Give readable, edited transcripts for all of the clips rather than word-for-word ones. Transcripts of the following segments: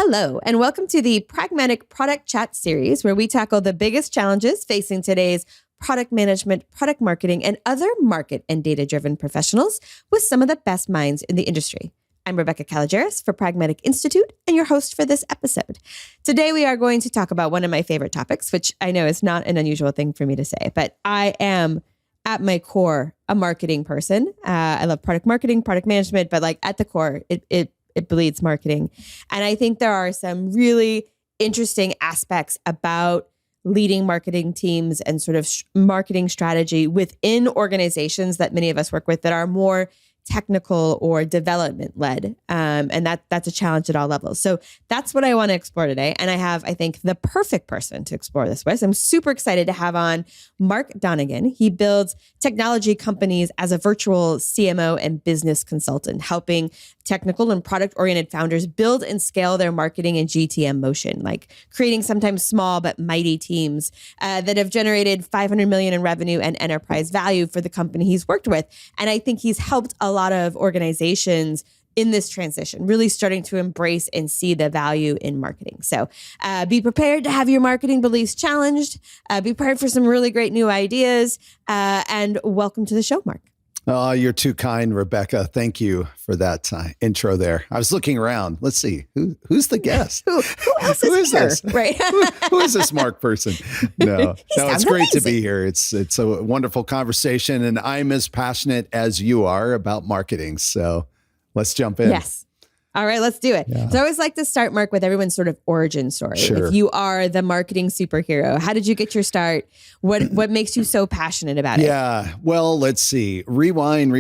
Hello, and welcome to the Pragmatic Product Chat series, where we tackle the biggest challenges facing today's product management, product marketing, and other market and data-driven professionals with some of the best minds in the industry. I'm Rebecca Caligeris for Pragmatic Institute and your host for this episode. Today, we are going to talk about one of my favorite topics, which I know is not an unusual thing for me to say, but I am at my core a marketing person. I love product marketing, product management, but like at the core, it bleeds marketing. And I think there are some really interesting aspects about leading marketing teams and sort of marketing strategy within organizations that many of us work with that are more technical or development led. And that's a challenge at all levels. So that's what I want to explore today. And I have, I think, the perfect person to explore this with. So I'm super excited to have on Mark Donnigan. He builds technology companies as a virtual CMO and business consultant, helping technical and product-oriented founders build and scale their marketing and GTM motion, like creating sometimes small but mighty teams that have generated $500 million in revenue and enterprise value for the company he's worked with. And I think he's helped a lot of organizations in this transition, really starting to embrace and see the value in marketing. So be prepared to have your marketing beliefs challenged, be prepared for some really great new ideas, and welcome to the show, Mark. Oh, you're too kind, Rebecca. Thank you for that intro there. I was looking around. Let's see. Who's the guest? Who else is here? This? Right. who is this Mark person? No, it's great amazing to be here. It's a wonderful conversation, and I'm as passionate as you are about marketing. So let's jump in. Yes. All right, let's do it. Yeah. So I always like to start, Mark, with everyone's sort of origin story. Sure. If you are the marketing superhero, how did you get your start? What makes you so passionate about it? Yeah, well, let's see. Rewind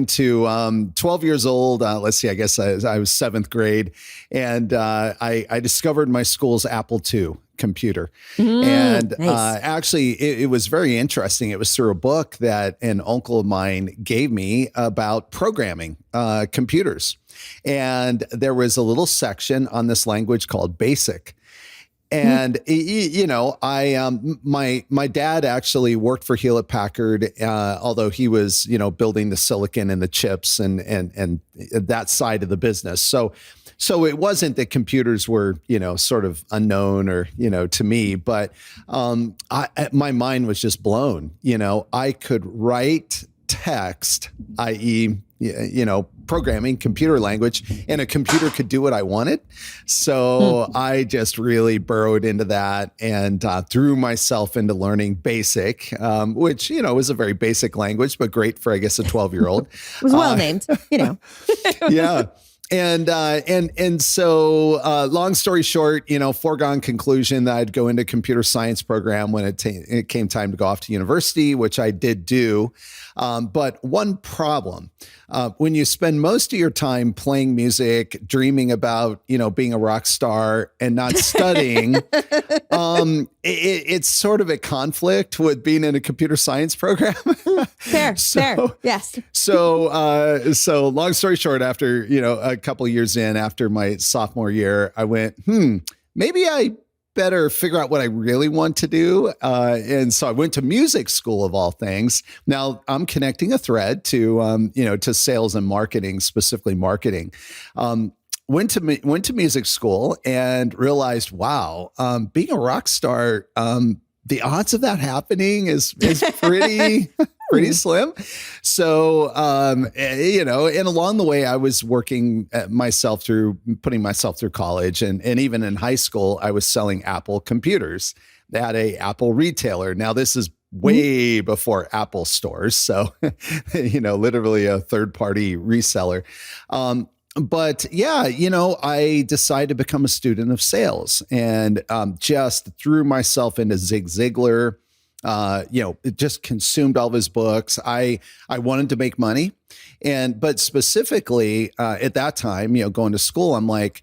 to 12 years old. Let's see, I guess I was seventh grade. And I discovered my school's Apple II computer. And nice. Actually, it was very interesting. It was through a book that an uncle of mine gave me about programming computers. And there was a little section on this language called BASIC. And my dad actually worked for Hewlett Packard, although he was building the silicon and the chips and that side of the business. So it wasn't that computers were sort of unknown or to me, but my mind was just blown. I could write text, i.e., programming, computer language, and a computer could do what I wanted. So I just really burrowed into that and threw myself into learning BASIC, which, was a very basic language, but great for, I guess, a 12-year-old. It was well named, Yeah. And so long story short, foregone conclusion that I'd go into computer science program when it came time to go off to university, which I did do. But one problem, when you spend most of your time playing music, dreaming about, being a rock star and not studying, it's sort of a conflict with being in a computer science program. Fair. Yes. So long story short, after, a couple of years in, after my sophomore year, I went, maybe I better figure out what I really want to do. And so I went to music school of all things. Now I'm connecting a thread to, to sales and marketing, specifically marketing. Went to music school and realized, wow, being a rock star, the odds of that happening is pretty slim. So, and along the way, I was working putting myself through college. And even in high school, I was selling Apple computers at a Apple retailer. Now, this is way before Apple stores. So, literally a third-party reseller. But yeah, I decided to become a student of sales and just threw myself into Zig Ziglar. It just consumed all of his books. I wanted to make money. But specifically at that time, going to school, I'm like,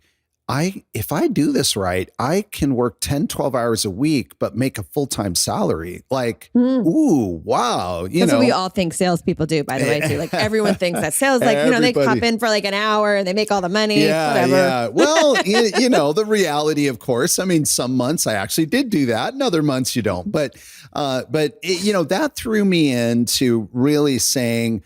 if I do this right, I can work 10, 12 hours a week, but make a full-time salary. Like, ooh, wow. That's what we all think salespeople do, by the way, too. Like everyone thinks that sales, like, they pop in for like an hour and they make all the money, whatever. Yeah. Well, the reality, of course, I mean, some months I actually did do that and other months you don't. But that threw me into really saying,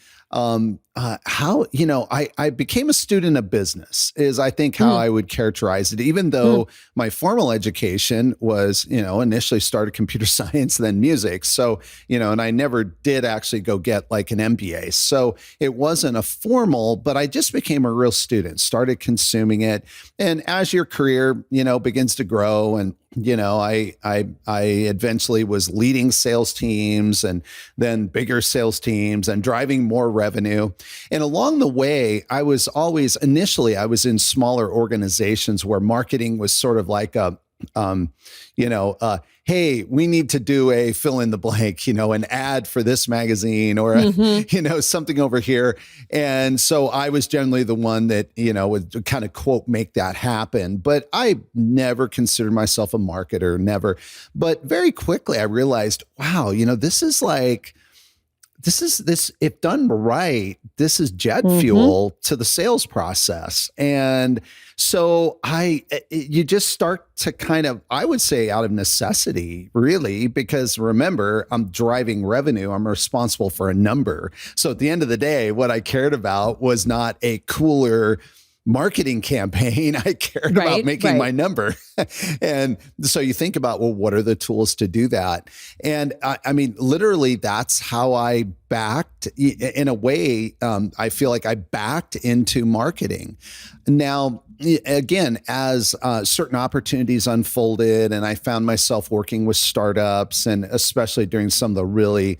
how, I became a student of business is I think how I would characterize it, even though my formal education was, initially started computer science, then music. So, and I never did actually go get like an MBA. So it wasn't a formal, but I just became a real student, started consuming it. And as your career, begins to grow and, I eventually was leading sales teams and then bigger sales teams and driving more revenue. And along the way, I was in smaller organizations where marketing was sort of like hey, we need to do a fill in the blank, an ad for this magazine or, something over here. And so I was generally the one that, would kind of quote, make that happen. But I never considered myself a marketer, never. But very quickly I realized, wow, this is if done right, this is jet fuel to the sales process. And so you just start to kind of, I would say out of necessity, really, because remember, I'm driving revenue. I'm responsible for a number. So at the end of the day, what I cared about was not a cooler marketing campaign. I cared about making my number. And so you think about, well, what are the tools to do that? And I mean, literally, that's how I backed, in a way, I feel like I backed into marketing. Now, again, as certain opportunities unfolded and I found myself working with startups, and especially during some of the really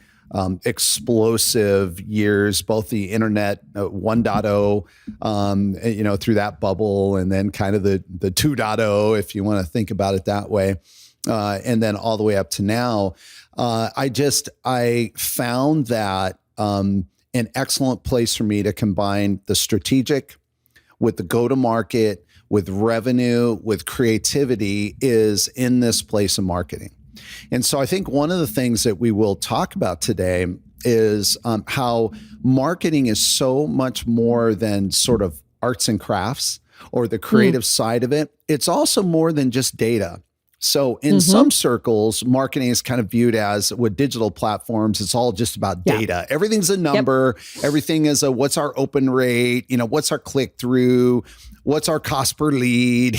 explosive years, both the internet 1.0, through that bubble, and then kind of the 2.0, if you want to think about it that way. And then all the way up to now, I found that an excellent place for me to combine the strategic with the go-to-market, with revenue, with creativity is in this place of marketing. And so I think one of the things that we will talk about today is how marketing is so much more than sort of arts and crafts or the creative side of it. It's also more than just data. So in some circles, marketing is kind of viewed as, with digital platforms, it's all just about data. Everything's a number. Everything is what's our open rate? What's our click through? What's our cost per lead?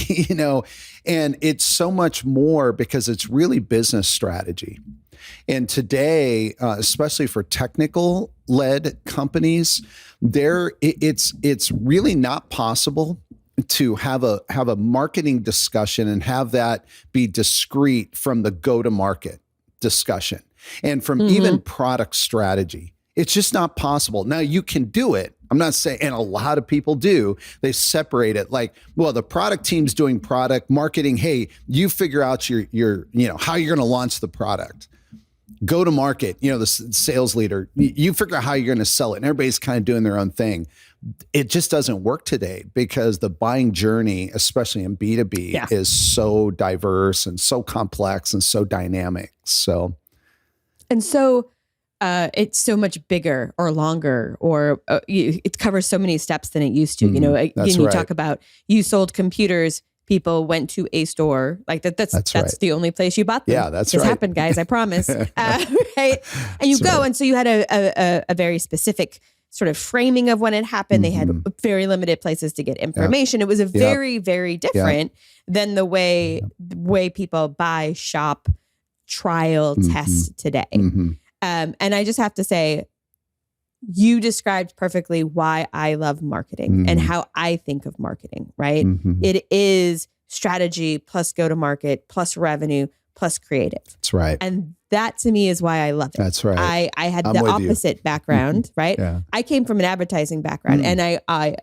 And it's so much more because it's really business strategy. And today, especially for technical led companies, it's really not possible to have a marketing discussion and have that be discrete from the go-to-market discussion and from even product strategy. It's just not possible. Now you can do it. I'm not saying, and a lot of people do, they separate it like, well, the product team's doing product marketing. Hey, you figure out your how you're going to launch the product. Go to market, the sales leader, you figure out how you're going to sell it. And everybody's kind of doing their own thing. It just doesn't work today because the buying journey, especially in B2B, is so diverse and so complex and so dynamic. And so it's so much bigger or longer, or it covers so many steps than it used to. You talk about, you sold computers. People went to a store like that. That's the only place you bought them. Yeah, that's this right. happened, guys. I promise. Right? And you go, and so you had a very specific sort of framing of when it happened. They had very limited places to get information. It was a very, very different than the way people buy, shop, trial, test today. And I just have to say, you described perfectly why I love marketing and how I think of marketing, right? It is strategy plus go-to-market plus revenue plus creative. That's right. And that to me is why I love it. That's right. I had the opposite background, right? Yeah. I came from an advertising background and I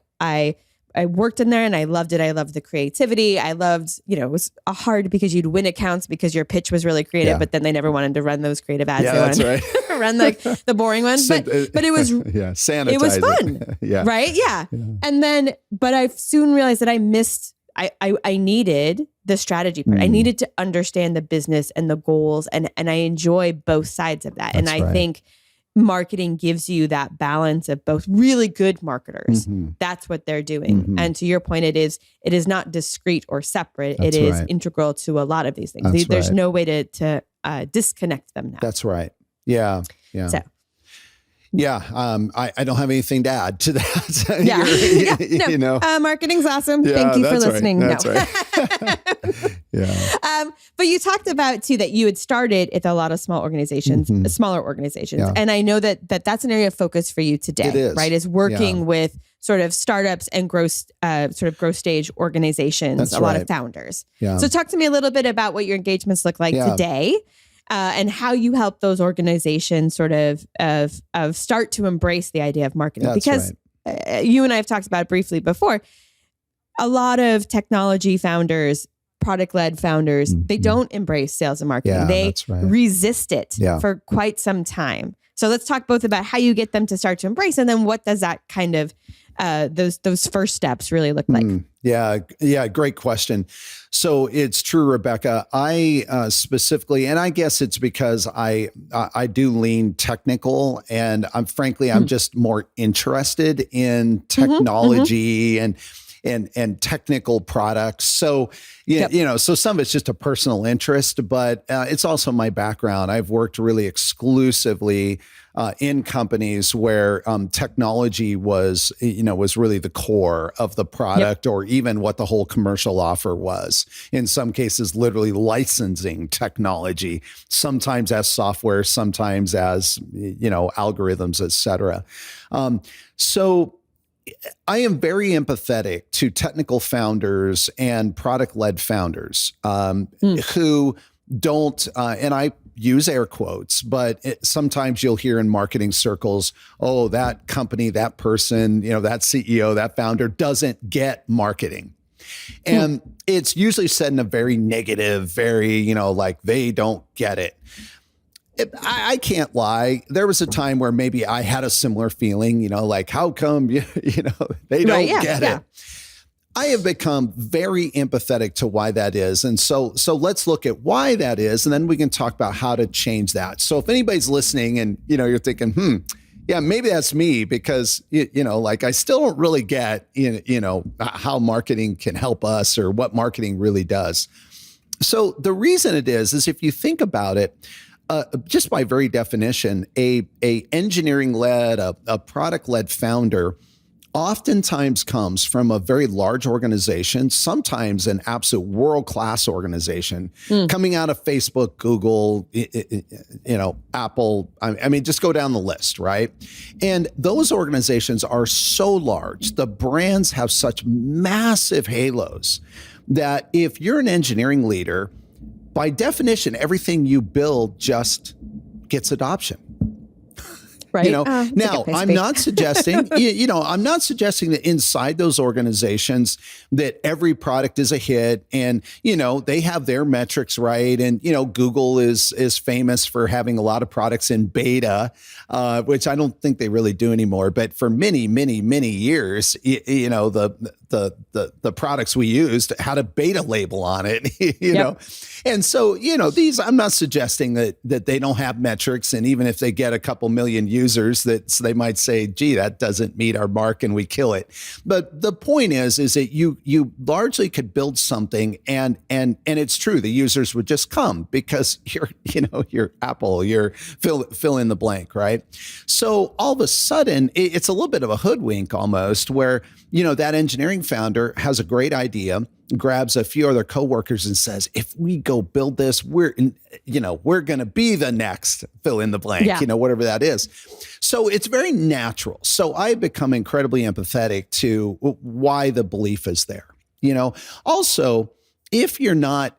worked in there and I loved it. I loved the creativity. I loved, it was hard because you'd win accounts because your pitch was really creative, but then they never wanted to run those creative ads. Yeah, they that's wanted to run like the boring ones. But it was sanitizing. It was fun. Right? Yeah. And then, but I soon realized that I needed the strategy part. I needed to understand the business and the goals, and I enjoy both sides of that. And I think marketing gives you that balance of both. Really good marketers, that's what they're doing. And to your point, it is not discrete or separate. It is integral to a lot of these things. There's no way to disconnect them now. That's right. Yeah. Yeah. So Yeah, I don't have anything to add to that. No. You know, Marketing's awesome. Yeah, Thank you for that's right. listening. That's No. right. Yeah. But you talked about too that you had started at a lot of smaller organizations, Yeah. and I know that's an area of focus for you today. It is. Right? Is working with sort of startups and growth stage organizations. That's a lot right. of founders. Yeah. So talk to me a little bit about what your engagements look like today. And how you help those organizations sort of start to embrace the idea of marketing. That's because you and I have talked about it briefly before. A lot of technology founders, product-led founders, they don't embrace sales and marketing. Yeah, they that's right. resist it for quite some time. So let's talk both about how you get them to start to embrace, and then what does that kind of those first steps really look like? Yeah, great question. So it's true, Rebecca. I specifically, and I guess it's because I do lean technical, and I'm just more interested in technology and technical products. So so some of it's just a personal interest, but it's also my background. I've worked really exclusively in companies where technology was really the core of the product, or even what the whole commercial offer was. In some cases, literally licensing technology, sometimes as software, sometimes as algorithms, et cetera. So I am very empathetic to technical founders and product-led founders who don't, and I use air quotes, but sometimes you'll hear in marketing circles, oh, that company, that person, that CEO, that founder doesn't get marketing. And it's usually said in a very negative, very, like they don't get it. I can't lie. There was a time where maybe I had a similar feeling, like how come, they don't get it. I have become very empathetic to why that is. And so let's look at why that is, and then we can talk about how to change that. So if anybody's listening and, you're thinking, yeah, maybe that's me, because, like I still don't really get, how marketing can help us or what marketing really does. So the reason it is if you think about it, just by very definition, a engineering-led, a product-led founder oftentimes comes from a very large organization, sometimes an absolute world-class organization, coming out of Facebook, Google, Apple. I mean, just go down the list, right? And those organizations are so large. The brands have such massive halos that if you're an engineering leader, by definition, everything you build just gets adoption. Right. Now I'm not suggesting, I'm not suggesting that inside those organizations that every product is a hit and, they have their metrics right. And, Google is famous for having a lot of products in beta, which I don't think they really do anymore. But for many, many, many years, the products we used had a beta label on it, know. And so, these, I'm not suggesting that they don't have metrics. And even if they get a couple million users, that they might say, gee, that doesn't meet our mark and we kill it. But the point is that you largely could build something and it's true. The users would just come because you're Apple, you're fill in the blank, right? So all of a sudden it's a little bit of a hoodwink almost where, that engineering founder has a great idea, grabs a few other coworkers and says, if we go build this, we're going to be the next fill in the blank, whatever that is. So it's very natural. So I've become incredibly empathetic to why the belief is there. Also, if you're not,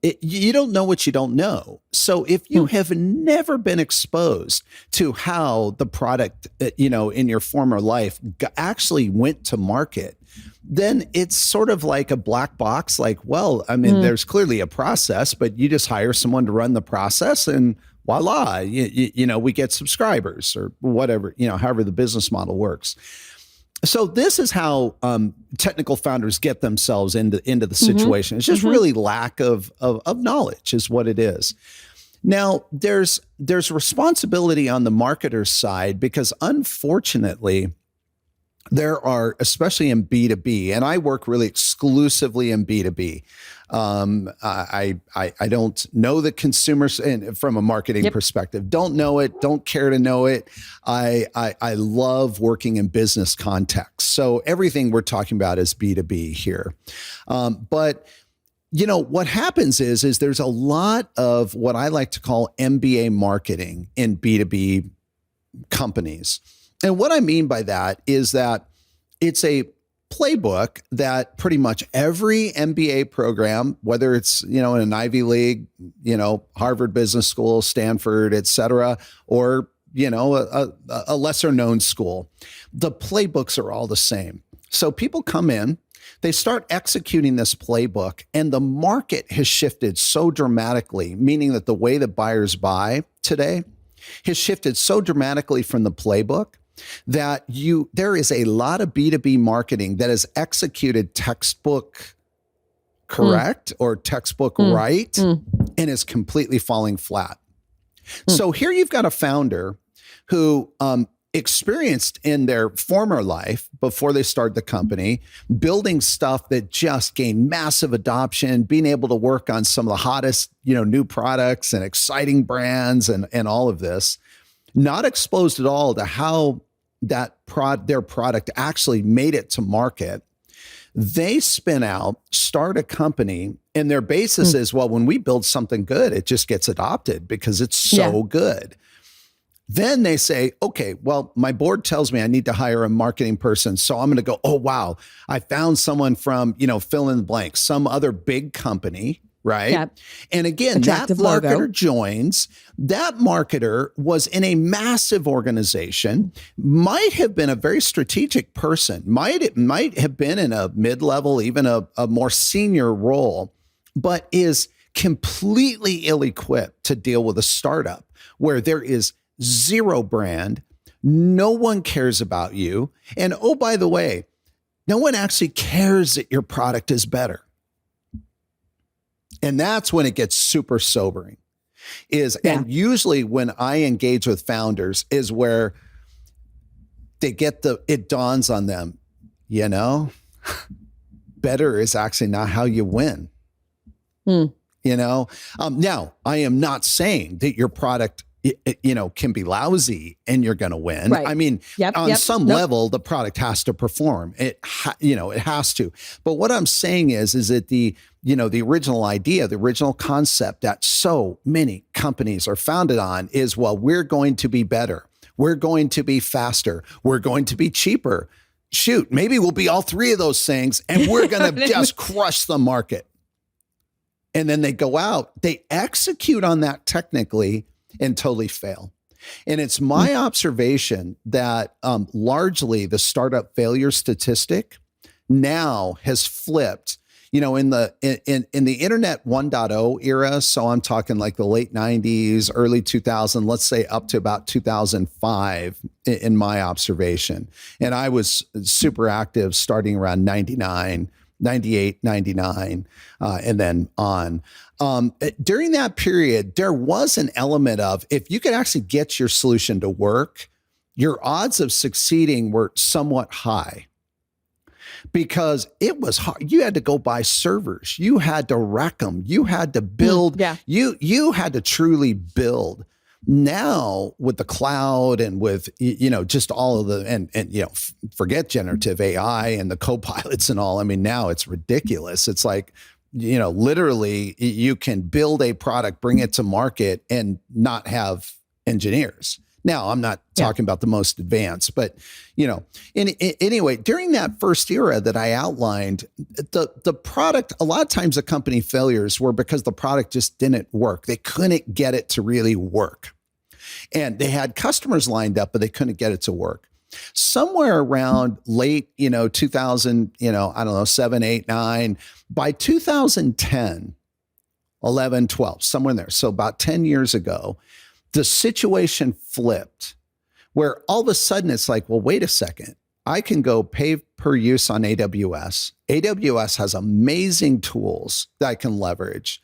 you don't know what you don't know. So if you have never been exposed to how the product, in your former life actually went to market, then it's sort of like a black box. Like, well, I mean, there's clearly a process, but you just hire someone to run the process and voila, we get subscribers or whatever, however the business model works. So this is how technical founders get themselves into the situation. It's just really lack of knowledge is what it is. Now, there's responsibility on the marketer's side because unfortunately, there are, especially in B2B, and I work really exclusively in B2B. I don't know the consumers, and from a marketing perspective, don't know it, don't care to know it. I love working in business context. So everything we're talking about is B2B here. But what happens is there's a lot of what I like to call MBA marketing in B2B companies. And what I mean by that is that it's a playbook that pretty much every MBA program, whether it's, in an Ivy League, Harvard Business School, Stanford, et cetera, or, a lesser known school, the playbooks are all the same. So people come in, they start executing this playbook, and the market has shifted so dramatically, meaning that the way that buyers buy today has shifted so dramatically from the playbook that there is a lot of B2B marketing that is executed textbook correct or textbook right and is completely falling flat. So here you've got a founder who experienced in their former life before they started the company, building stuff that just gained massive adoption, being able to work on some of the hottest, new products and exciting brands and all of this, not exposed at all to how their product actually made it to market. They spin out, start a company, and their basis is, well, when we build something good, it just gets adopted because it's so good. Then they say, okay, well, my board tells me I need to hire a marketing person. So I'm going to go, oh, wow, I found someone from, fill in the blank, some other big company, right? Yep. And again, attractive that marketer logo joins. That marketer was in a massive organization, might have been a very strategic person, might have been in a mid-level, even a more senior role, but is completely ill-equipped to deal with a startup where there is zero brand, no one cares about you, and oh, by the way, no one actually cares that your product is better. And that's when it gets super sobering. And usually when I engage with founders is where it dawns on them, better is actually not how you win. Now I am not saying that your product can be lousy and you're going to win. Right. I mean, on some level, the product has to perform. It has to. But what I'm saying is that the original idea, the original concept that so many companies are founded on is, well, we're going to be better. We're going to be faster. We're going to be cheaper. Shoot, maybe we'll be all three of those things and we're going to just crush the market. And then they go out, they execute on that technically and totally fail. And it's my observation that largely the startup failure statistic now has flipped. In the internet 1.0 era, so I'm talking like the late 90s, early 2000, let's say up to about 2005 in my observation. And I was super active starting around 99, 98, 99, and then on. During that period, there was an element of, if you could actually get your solution to work, your odds of succeeding were somewhat high because it was hard. You had to go buy servers. You had to rack them. You had to build. You had to truly build. Now with the cloud and with, just all of the, and forget generative AI and the co-pilots and all. I mean, now it's ridiculous. It's like, literally you can build a product, bring it to market and not have engineers. Now, I'm not talking about the most advanced, but, anyway, during that first era that I outlined, the product, a lot of times the company failures were because the product just didn't work. They couldn't get it to really work. And they had customers lined up, but they couldn't get it to work. Somewhere around late, 2000, 7, 8, 9, by 2010, 11, 12, somewhere in there. So about 10 years ago, the situation flipped where all of a sudden it's like, well, wait a second. I can go pay per use on AWS. AWS has amazing tools that I can leverage.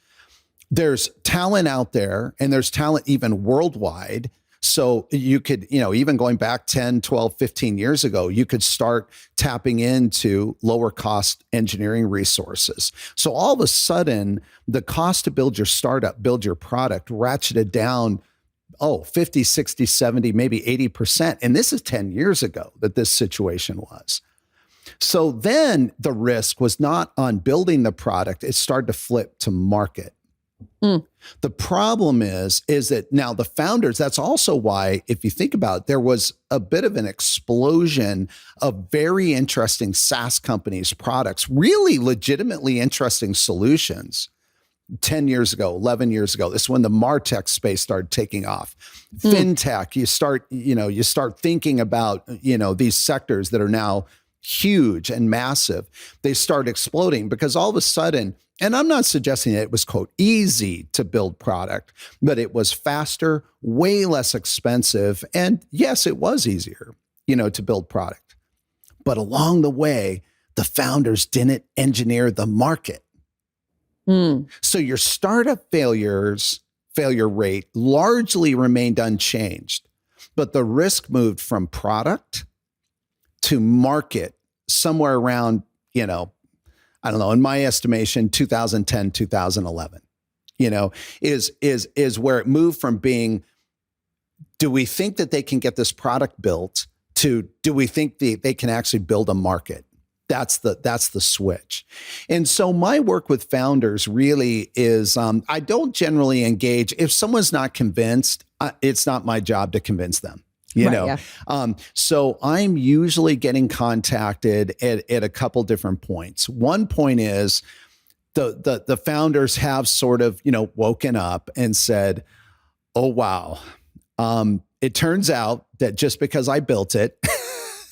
There's talent out there and there's talent even worldwide. So you could, even going back 10, 12, 15 years ago, you could start tapping into lower cost engineering resources. So all of a sudden, the cost to build your startup, build your product ratcheted down 50, 60, 70, maybe 80%. And this is 10 years ago that this situation was. So then the risk was not on building the product. It started to flip to market. The problem is that now the founders, that's also why, if you think about it, there was a bit of an explosion of very interesting SaaS companies, products, really legitimately interesting solutions. 10 years ago, 11 years ago, this is when the MarTech space started taking off. FinTech, you start thinking about, these sectors that are now huge and massive. They start exploding because all of a sudden, and I'm not suggesting that it was, quote, easy to build product, but it was faster, way less expensive. And yes, it was easier, to build product. But along the way, the founders didn't engineer the market. So your startup failure rate largely remained unchanged, but the risk moved from product to market somewhere around, I don't know, in my estimation, 2010, 2011, is where it moved from being, do we think that they can get this product built, to do we think they can actually build a market? That's the switch. And so my work with founders really is, I don't generally engage. If someone's not convinced, it's not my job to convince them. So I'm usually getting contacted at a couple different points. One point is the founders have sort of, woken up and said, oh, wow. It turns out that just because I built it,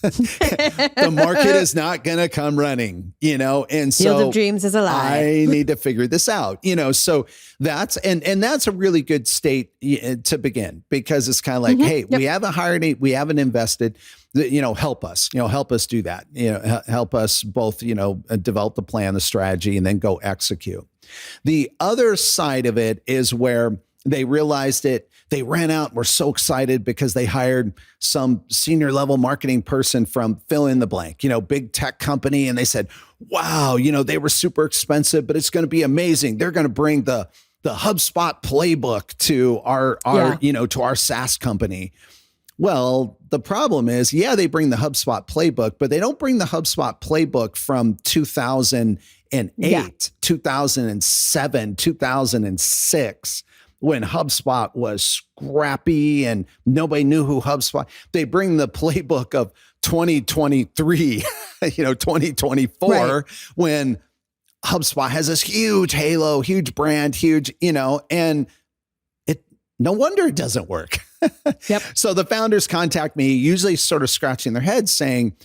the market is not going to come running, and so Field of Dreams is a lie. I need to figure this out, so that's, and that's a really good state to begin, because it's kind of like, hey, we haven't hired any, we haven't invested, help us do that, help us both, develop the plan, the strategy, and then go execute. The other side of it is where they realized it. They ran out and were so excited because they hired some senior level marketing person from fill in the blank, big tech company. And they said, wow, they were super expensive, but it's going to be amazing. They're going to bring the HubSpot playbook to our to our SaaS company. Well, the problem is, they bring the HubSpot playbook, but they don't bring the HubSpot playbook from 2008, 2007, 2006. When HubSpot was scrappy and nobody knew who HubSpot, they bring the playbook of 2023, 2024, when HubSpot has this huge halo, huge brand, huge, and no wonder it doesn't work. So the founders contact me, usually sort of scratching their heads saying,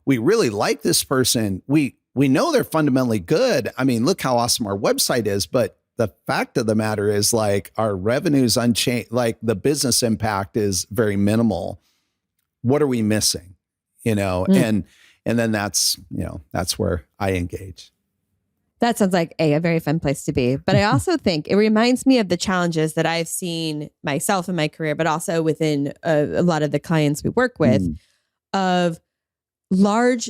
we really like this person. We know they're fundamentally good. I mean, look how awesome our website is, but the fact of the matter is, like, our revenue's unchanged, like the business impact is very minimal. What are we missing? And then that's where I engage. That sounds like a very fun place to be. But I also think it reminds me of the challenges that I've seen myself in my career, but also within a lot of the clients we work with, of large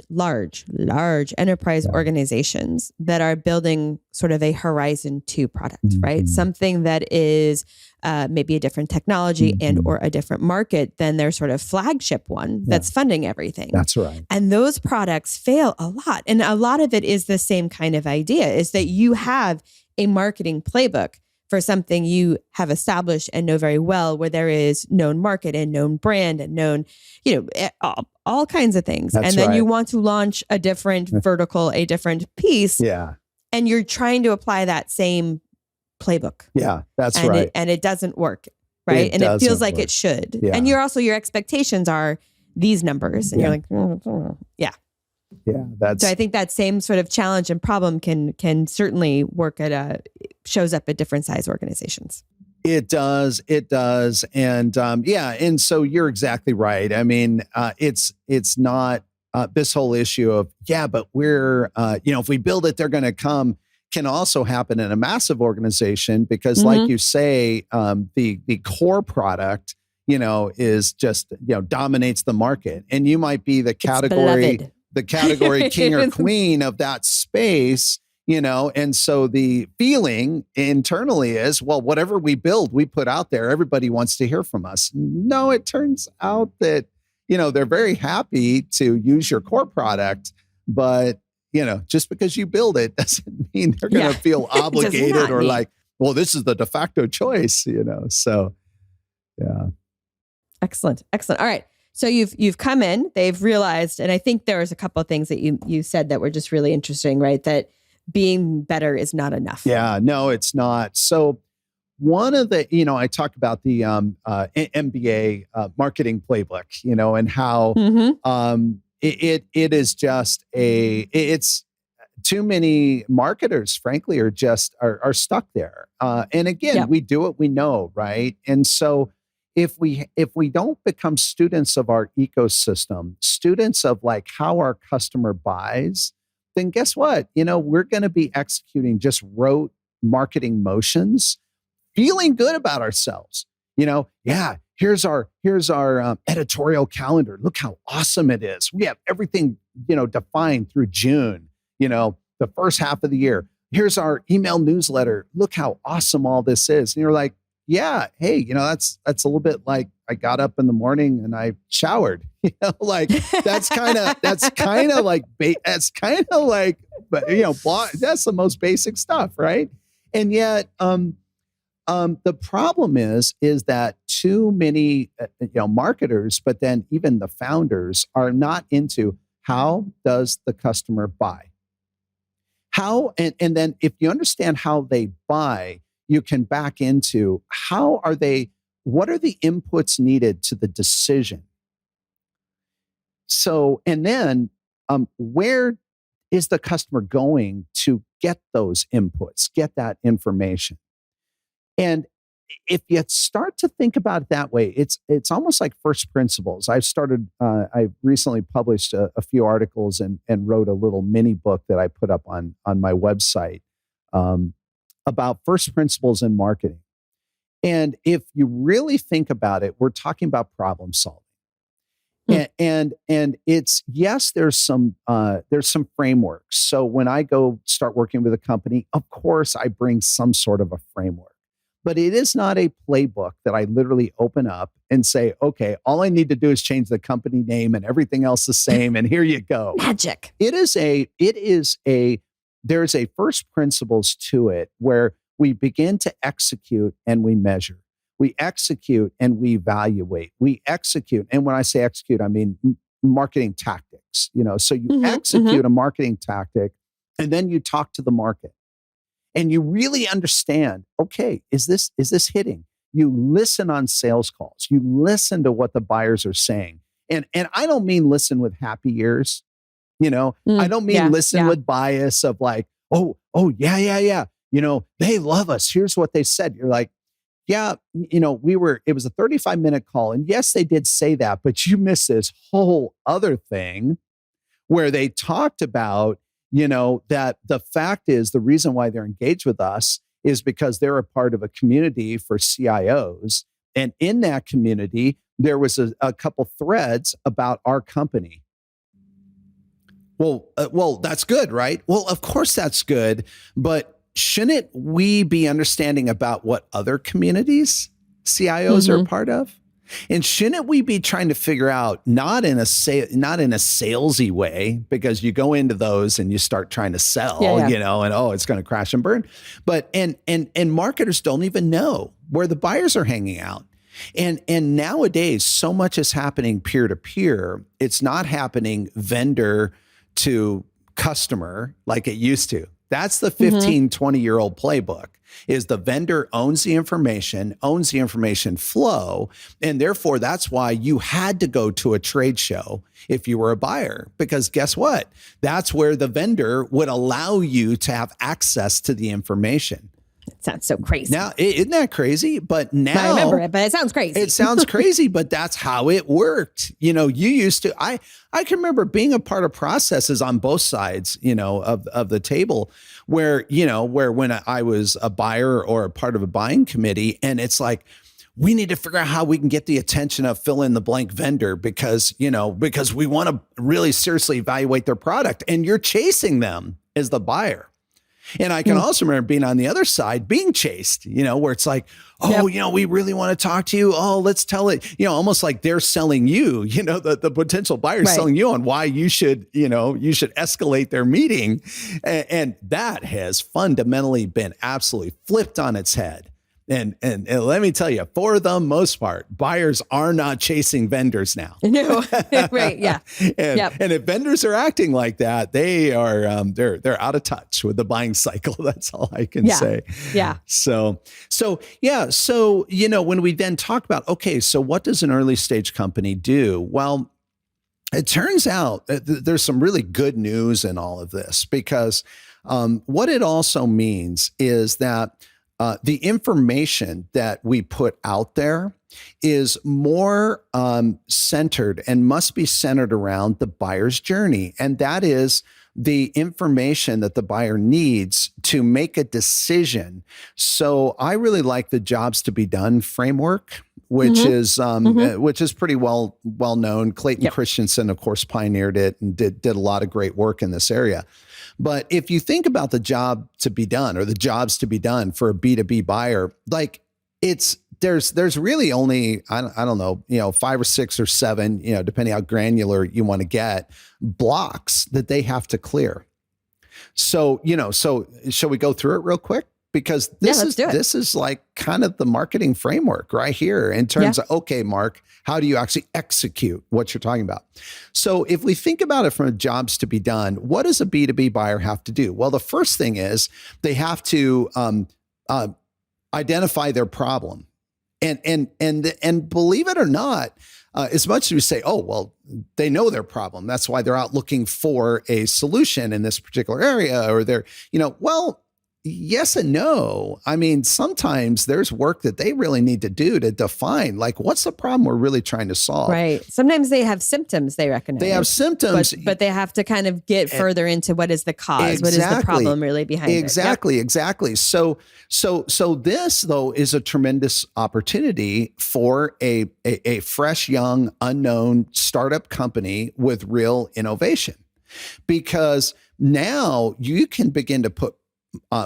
enterprise organizations that are building sort of a Horizon 2 product, right? Something that is maybe a different technology and or a different market than their sort of flagship one that's funding everything. That's right. And those products fail a lot. And a lot of it is the same kind of idea, is that you have a marketing playbook for something you have established and know very well, where there is known market and known brand and known, all kinds of things. That's and then right. you want to launch a different vertical, a different piece. Yeah. And you're trying to apply that same playbook. Yeah, that's and right. And it doesn't work, right? And it feels like work. it should. Yeah. And your expectations are these numbers. And you're like, yeah. Yeah, So I think that same sort of challenge and problem can certainly work shows up at different size organizations. It does. And and so you're exactly right. I mean, it's not this whole issue of, but we're, if we build it, they're going to come, can also happen in a massive organization because like you say, the core product, is just, dominates the market. And you might be the beloved. category king or queen of that space, and so the feeling internally is, well, whatever we build, we put out there, everybody wants to hear from us. No, it turns out that, they're very happy to use your core product, but, just because you build it doesn't mean they're going to feel obligated or like, well, this is the de facto choice, so yeah. Excellent. All right. So you've come in, they've realized, and I think there was a couple of things that you said that were just really interesting, right? That being better is not enough. Yeah, no, it's not. So one of the, I talk about the MBA marketing playbook, and how it is just it's too many marketers, frankly, are stuck there. And again, we do what we know, right? And so if we don't become students of our ecosystem, students of like how our customer buys, then guess what? We're going to be executing just rote marketing motions, feeling good about ourselves. Here's our editorial calendar. Look how awesome it is. We have everything, defined through June, the first half of the year. Here's our email newsletter. Look how awesome all this is. And you're like, yeah, hey, that's a little bit like I got up in the morning and I showered, like that's kind of like, but that's the most basic stuff. Right. And yet, the problem is that too many, marketers, but then even the founders are not into how does the customer buy? How, and then if you understand how they buy, you can back into what are the inputs needed to the decision? So, and then where is the customer going to get those inputs, get that information? And if you start to think about it that way, it's almost like first principles. I recently published a few articles and wrote a little mini book that I put up on my website about first principles in marketing. And if you really think about it, we're talking about problem solving. And it's, yes, there's some frameworks. So when I go start working with a company, of course I bring some sort of a framework, but it is not a playbook that I literally open up and say, okay, all I need to do is change the company name and everything else the same. And here you go. Magic. There's a first principles to it where we begin to execute and we measure. We execute and we evaluate. We execute. And when I say execute, I mean marketing tactics, so you execute a marketing tactic and then you talk to the market and you really understand, okay, is this hitting? You listen on sales calls. You listen to what the buyers are saying. And I don't mean listen with happy ears. I don't mean listen with bias of like, oh, yeah. They love us. Here's what they said. You're like, yeah, it was a 35-minute call. And yes, they did say that, but you missed this whole other thing where they talked about, that the fact is the reason why they're engaged with us is because they're a part of a community for CIOs. And in that community, there was a couple threads about our company. Well, that's good, right? Well, of course that's good, but shouldn't we be understanding about what other communities CIOs are a part of? And shouldn't we be trying to figure out, not in a salesy way, because you go into those and you start trying to sell, and it's going to crash and burn. But and marketers don't even know where the buyers are hanging out. And nowadays, so much is happening peer to peer. It's not happening vendor to customer like it used to. That's the 15, 20-year-old playbook, is the vendor owns the information flow. And therefore, that's why you had to go to a trade show if you were a buyer, because guess what? That's where the vendor would allow you to have access to the information. It sounds so crazy. Now, isn't that crazy? But now I remember it, but it sounds crazy. It sounds crazy, but that's how it worked. You used to, I can remember being a part of processes on both sides, of the table where when I was a buyer or a part of a buying committee, and it's like, we need to figure out how we can get the attention of fill in the blank vendor because we want to really seriously evaluate their product, and you're chasing them as the buyer. And I can also remember being on the other side, being chased, where it's like, we really want to talk to you. Oh, let's tell it, almost like they're selling you, the potential buyer selling you on why you should escalate their meeting. And that has fundamentally been absolutely flipped on its head. And let me tell you, for the most part, buyers are not chasing vendors now. No, right? Yeah. And if vendors are acting like that, they are they're out of touch with the buying cycle. That's all I can say. Yeah. So when we then talk about, okay, so what does an early stage company do? Well, it turns out that there's some really good news in all of this, because what it also means is that the information that we put out there is more centered and must be centered around the buyer's journey. And that is the information that the buyer needs to make a decision. So I really like the jobs to be done framework, which is pretty well known. Clayton Christensen, of course, pioneered it and did a lot of great work in this area. But if you think about the job to be done or the jobs to be done for a B2B buyer, like there's really only, I don't know, 5 or 6 or 7, depending how granular you want to get, blocks that they have to clear. So, so shall we go through it real quick? Because this is like kind of the marketing framework right here in terms of, okay, Mark, how do you actually execute what you're talking about? So if we think about it from jobs to be done, what does a B2B buyer have to do? Well, the first thing is they have to identify their problem. And believe it or not, as much as we say, oh, well, they know their problem, that's why they're out looking for a solution in this particular area, or they're, well, yes and no. I mean, sometimes there's work that they really need to do to define, like, what's the problem we're really trying to solve? Right. Sometimes they have symptoms they recognize. They have symptoms. But they have to kind of get further into what is the cause, what is the problem really behind it. Exactly. So this, though, is a tremendous opportunity for a fresh, young, unknown startup company with real innovation, because now you can begin to put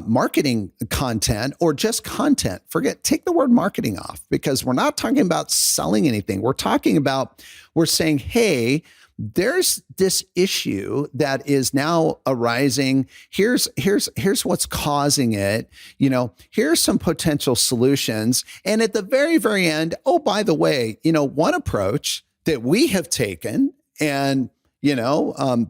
marketing content or just content. Take the word marketing off, because we're not talking about selling anything. We're saying, hey, there's this issue that is now arising. Here's what's causing it. Here's some potential solutions. And at the very, very end, oh, by the way, one approach that we have taken and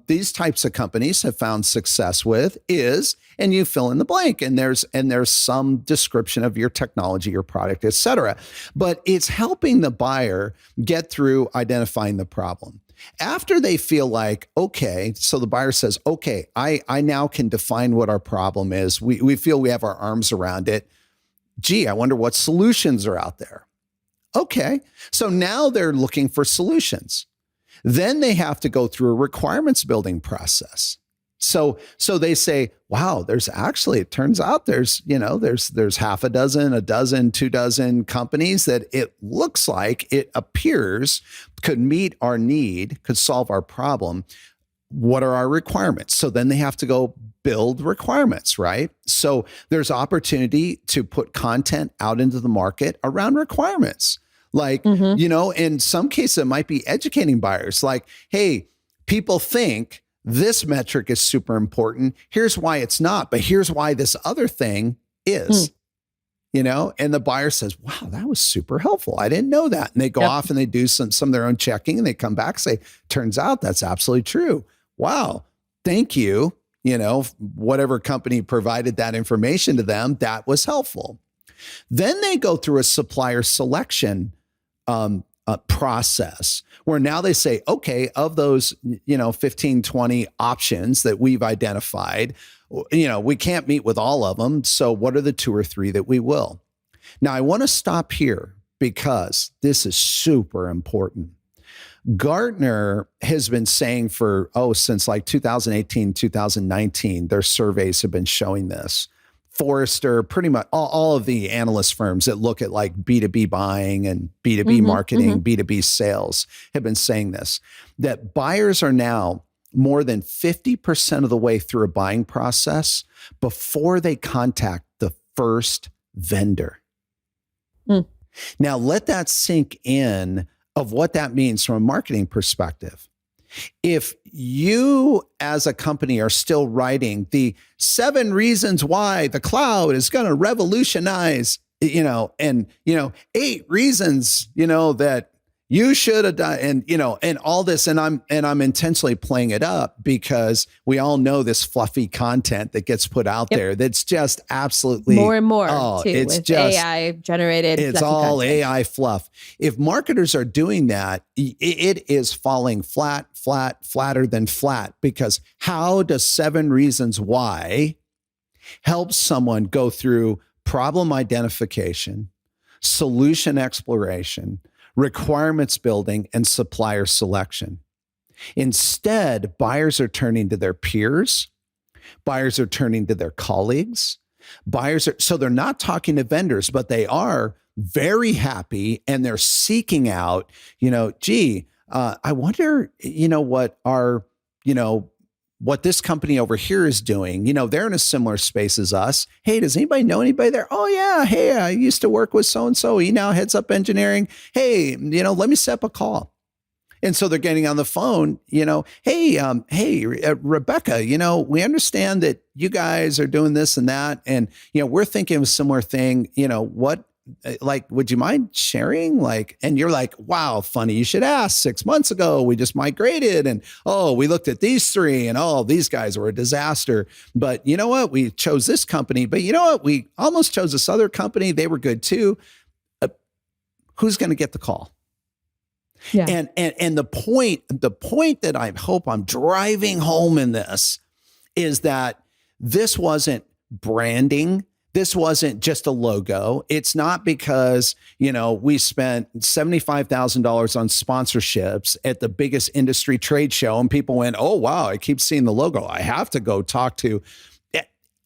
these types of companies have found success with is, and you fill in the blank, and there's some description of your technology, your product, et cetera. But it's helping the buyer get through identifying the problem. After they feel like, okay, so the buyer says, okay, I now can define what our problem is. We feel we have our arms around it. Gee, I wonder what solutions are out there. Okay, so now they're looking for solutions. Then they have to go through a requirements building process. So they say, wow, it turns out there's half a dozen, 2 dozen companies that it looks like, it appears, could meet our need, could solve our problem. What are our requirements? So then they have to go build requirements, right? So there's opportunity to put content out into the market around requirements. Like, in some cases, it might be educating buyers. Like, hey, people think this metric is super important. Here's why it's not, but here's why this other thing is, and the buyer says, wow, that was super helpful. I didn't know that. And they go off and they do some of their own checking, and they come back and say, turns out that's absolutely true. Wow. Thank you. Whatever company provided that information to them, that was helpful. Then they go through a supplier selection process where now they say, okay, of those, 15, 20 options that we've identified, we can't meet with all of them. So what are the 2 or 3 that we will? Now, I want to stop here because this is super important. Gartner has been saying since like 2018, 2019, their surveys have been showing this. Forrester, pretty much all of the analyst firms that look at like B2B buying and B2B marketing, B2B sales have been saying this, that buyers are now more than 50% of the way through a buying process before they contact the first vendor. Now, let that sink in of what that means from a marketing perspective. If you as a company are still writing the 7 reasons why the cloud is going to revolutionize, and 8 reasons, that you should have done, and all this, and I'm intentionally playing it up because we all know this fluffy content that gets put out there that's just absolutely more and more too. It's with just AI generated. It's all content. AI fluff. If marketers are doing that, it is falling flatter than flat, because how does 7 reasons why help someone go through problem identification, solution exploration, requirements building, and supplier selection? Instead, buyers are turning to their peers. Buyers are turning to their colleagues. So they're not talking to vendors, but they are very happy and they're seeking out, I wonder, what this company over here is doing. They're in a similar space as us. Hey, does anybody know anybody there? Oh yeah. Hey, I used to work with so-and-so. He now heads up engineering. Hey, let me set up a call. And so they're getting on the phone, hey, Rebecca, we understand that you guys are doing this and that. And, we're thinking of a similar thing. Would you mind sharing? And you're like, wow, funny, you should ask. 6 months ago, we just migrated and, we looked at these 3 and, these guys were a disaster. But you know what? We chose this company, but you know what? We almost chose this other company. They were good too. Who's going to get the call? Yeah. And the point that I hope I'm driving home in this is that this wasn't branding. This wasn't just a logo. It's not because, we spent $75,000 on sponsorships at the biggest industry trade show and people went, oh, wow, I keep seeing the logo. I have to go talk to.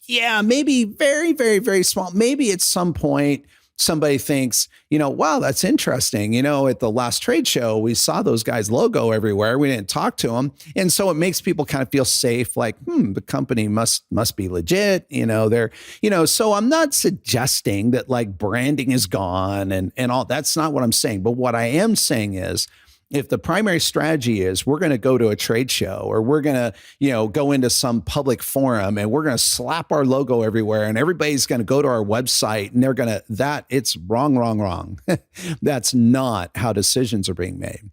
Yeah, maybe very, very, very small. Maybe at some point somebody thinks, wow, that's interesting. At the last trade show, we saw those guys' logo everywhere. We didn't talk to them. And so it makes people kind of feel safe, like, the company must be legit. So I'm not suggesting that like branding is gone and all. That's not what I'm saying. But what I am saying is, if the primary strategy is we're going to go to a trade show or we're going to, go into some public forum and we're going to slap our logo everywhere and everybody's going to go to our website and they're going to, it's wrong. That's not how decisions are being made.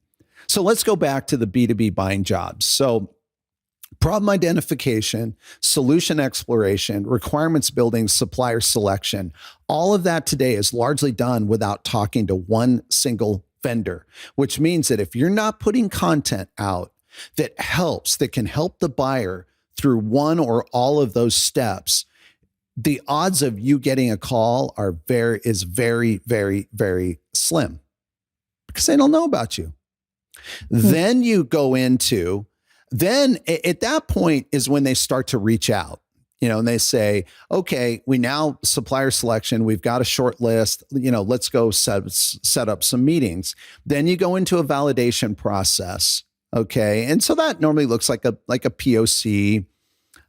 So let's go back to the B2B buying jobs. So problem identification, solution exploration, requirements building, supplier selection, all of that today is largely done without talking to one single vendor, which means that if you're not putting content out that can help the buyer through one or all of those steps, the odds of you getting a call is very, very, very slim because they don't know about you. Then you go into, at that point is when they start to reach out. And they say, okay, we now supplier selection, we've got a short list, let's go set up some meetings. Then you go into a validation process. Okay. And so that normally looks like a POC,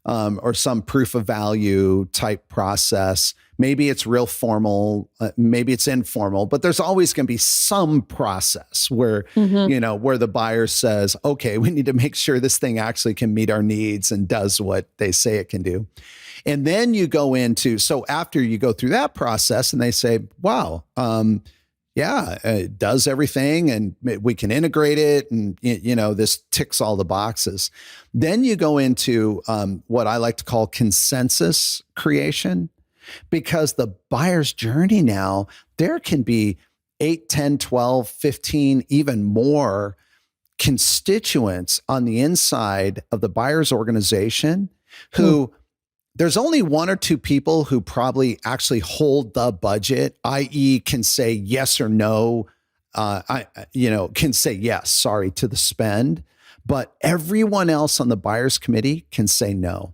or some proof of value type process. Maybe it's real formal, maybe it's informal, but there's always going to be some process where, where the buyer says, okay, we need to make sure this thing actually can meet our needs and does what they say it can do. And then you go into, so after you go through that process and they say, wow, it does everything and we can integrate it. And, this ticks all the boxes. Then you go into what I like to call consensus creation. Because the buyer's journey now, there can be 8, 10, 12, 15, even more constituents on the inside of the buyer's organization who there's only 1 or 2 people who probably actually hold the budget, i.e. can say yes or no, can say yes, to the spend, but everyone else on the buyer's committee can say no.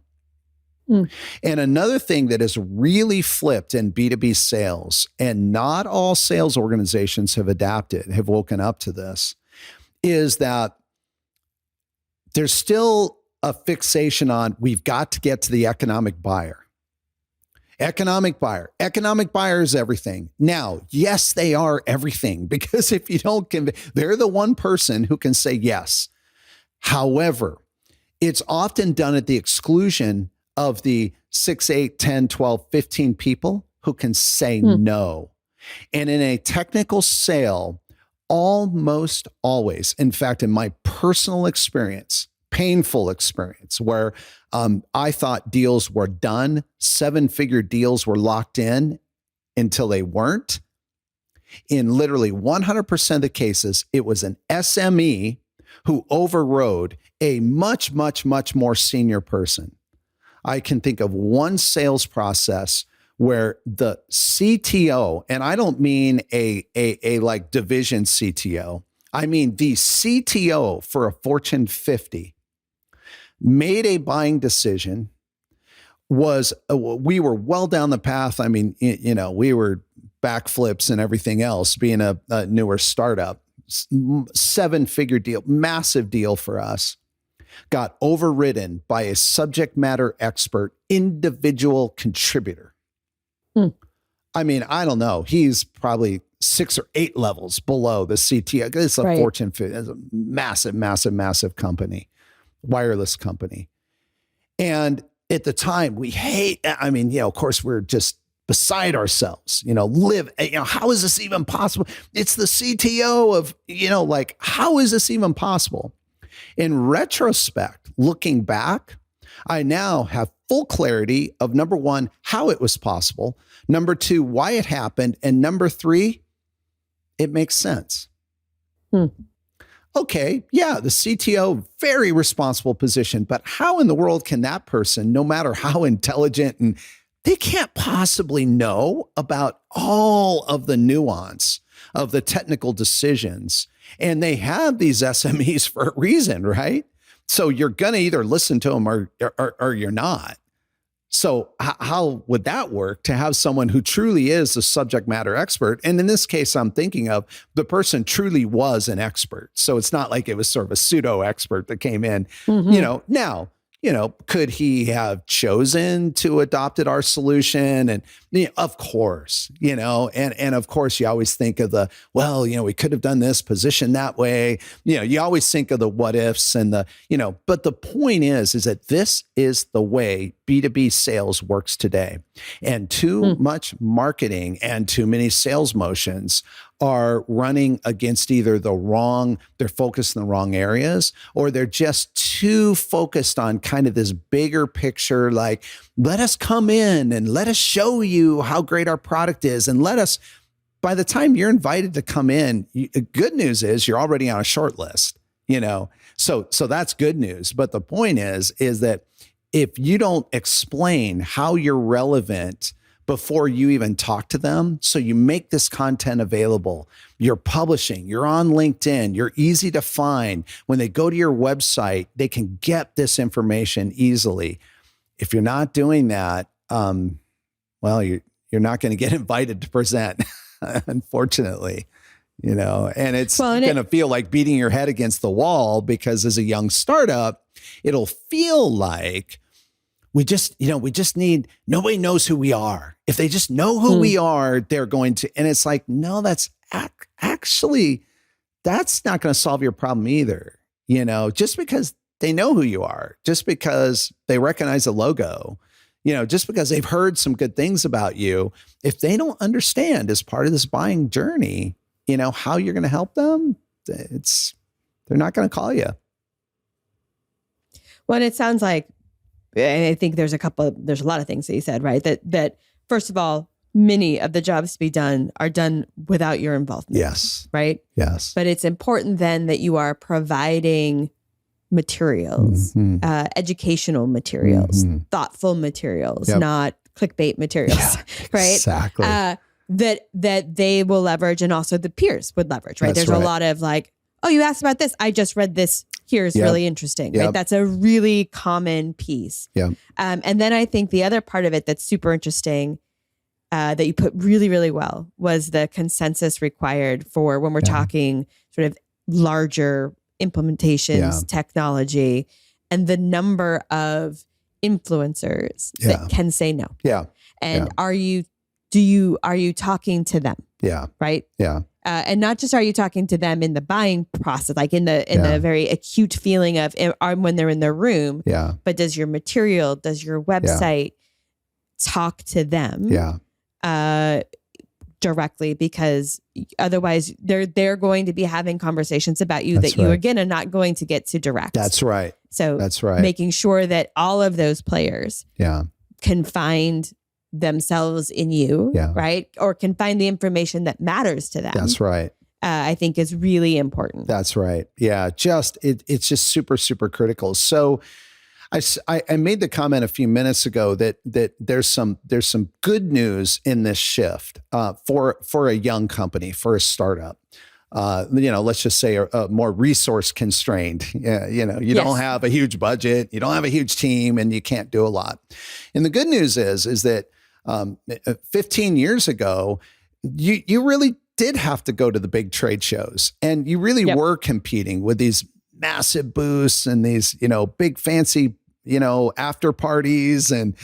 And another thing that has really flipped in B2B sales, and not all sales organizations have woken up to this, is that there's still a fixation on we've got to get to the economic buyer. Economic buyer is everything. Now, yes, they are everything, because if you don't they're the one person who can say yes. However, it's often done at the exclusion of the 6, 8, 10, 12, 15 people who can say no. And in a technical sale, almost always, in fact, in my personal experience, painful experience, where I thought deals were done, 7-figure deals were locked in until they weren't. In literally 100% of the cases, it was an SME who overrode a much, much, much more senior person. I can think of one sales process where the CTO, and I don't mean a like division CTO, I mean the CTO for a Fortune 50, made a buying decision. We were well down the path. I mean, we were backflips and everything else, being a newer startup, 7-figure deal, massive deal for us. Got overridden by a subject matter expert, individual contributor. I mean, I don't know. He's probably 6 or 8 levels below the CTO. It's a Fortune 50, it's a massive, massive, massive company, wireless company. And at the time, of course, we're just beside ourselves, how is this even possible? It's the CTO of, how is this even possible? In retrospect, looking back, I now have full clarity of, number one, how it was possible. Number two, why it happened. And number three, it makes sense. Okay, yeah, the CTO, very responsible position, but how in the world can that person, no matter how intelligent, and they can't possibly know about all of the nuance of the technical decisions? And they have these SMEs for a reason, right? So you're going to either listen to them or you're not. So how would that work, to have someone who truly is a subject matter expert? And in this case, I'm thinking of the person truly was an expert. So it's not like it was sort of a pseudo expert that came in, now, could he have chosen to adopted our solution? And of course, and of course you always think of we could have done this position that way. You always think of the what ifs and but the point is that this is the way B2B sales works today. And too much marketing and too many sales motions are running against either they're focused in the wrong areas, or they're just too focused on kind of this bigger picture, like, let us come in and let us show you how great our product is. And by the time you're invited to come in, good news is you're already on a short list, so that's good news. But the point is that if you don't explain how you're relevant before you even talk to them, so you make this content available, you're publishing, you're on LinkedIn, you're easy to find. When they go to your website, they can get this information easily. If you're not doing that, you're not going to get invited to present, unfortunately. And it's going to feel like beating your head against the wall, because as a young startup, it'll feel like we just need, nobody knows who we are. If they just know who we are, they're going to, and it's like, no, that's actually, that's not going to solve your problem either. Just because they know who you are, just because they recognize the logo, just because they've heard some good things about you, if they don't understand as part of this buying journey, how you're going to help them, they're not going to call you. Well, and it sounds like, and I think there's a lot of things that you said, right? That first of all, many of the jobs to be done are done without your involvement. Yes. Right? Yes. But it's important then that you are providing materials, educational materials, thoughtful materials, not clickbait materials, right? Exactly. That they will leverage, and also the peers would leverage, right? That's There's a lot of like, oh, you asked about this. I just read this here is Yep. really interesting, Yep. right? That's a really common piece. Yeah. And then I think the other part of it that's super interesting that you put really, really well was the consensus required for when we're talking sort of larger implementations, technology, and the number of influencers that can say no. Yeah. And are you talking to them? Yeah. Right. Yeah. And not just are you talking to them in the buying process, like in the very acute feeling of when they're in their room, but does your material, does your website talk to them directly? Because otherwise they're going to be having conversations about you that you again are not going to get to direct. That's right. So that's right. Making sure that all of those players can find themselves in you, right? Or can find the information that matters to them. That's right. I think is really important. That's right. Yeah. It's just super, super critical. So I made the comment a few minutes ago that there's some good news in this shift for a young company, for a startup. Let's just say a more resource constrained. You don't have a huge budget, you don't have a huge team, and you can't do a lot. And the good news is that 15 years ago, you really did have to go to the big trade shows, and you really were competing with these massive booths and these, big fancy, after parties and,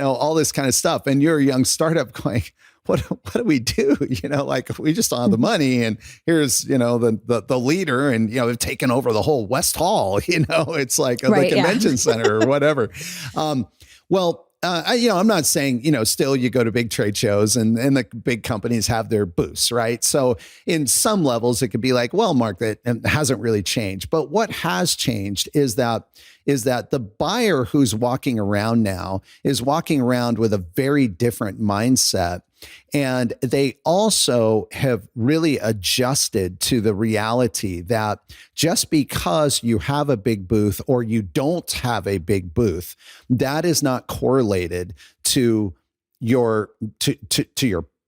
all this kind of stuff. And you're a young startup going, what do we do? We just don't have the money, and here's, the leader, and, they've taken over the whole West Hall, it's like the convention center or whatever. I'm not saying, still you go to big trade shows and the big companies have their booths, right? So in some levels it could be like, well, Mark, that hasn't really changed. But what has changed is that the buyer who's walking around now is walking around with a very different mindset. And they also have really adjusted to the reality that just because you have a big booth or you don't have a big booth, that is not correlated to your